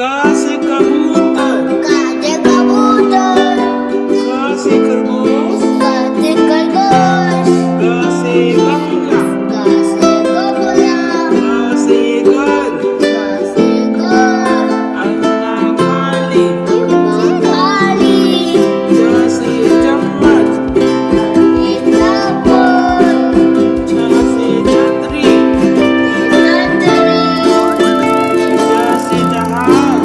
क से कबूतर, काचे कबूतर, ख से खरगोश, काचे खरगोश, ग से गमला, काचे गमला, घ से घर, काचे घर, अंगना खाली, खाली, च से चम्मच, छ से छतरी, ज से जहाज, झ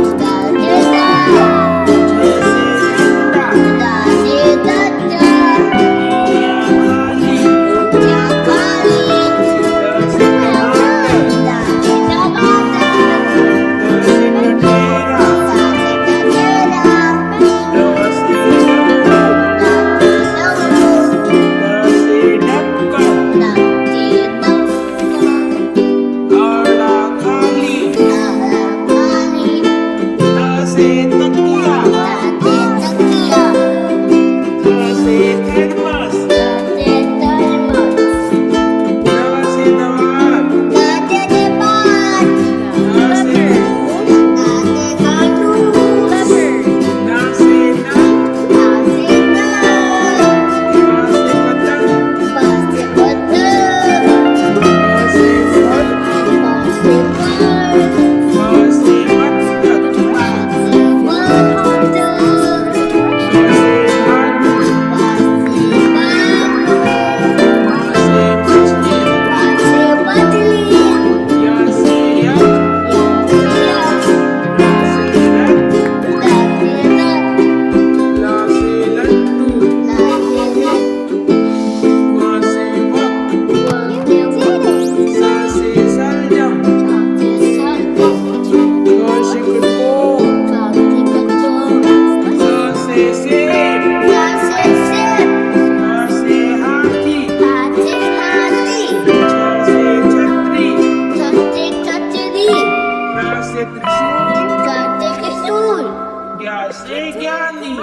से झंडा, या खाली, ड से टमाटर, ढ से कटोरा, ड से डमरू, ढ से ढक्कन, अड़ा खाली, थ से तकिया, थ से थर्मस, द से दवात, ध से फूल, न से नल, प से पतंग, ब से फल, फ से बत्तख, ग से भालू, म से मछली, य से यज्ञ, र से रथ, ल से लड्डू, व से वक, स से शलजम, ख से खरगोश, स से सेब, ह से हाथी, छ से छतरी, र से त्रिशूल, ज्ञ से ज्ञानी।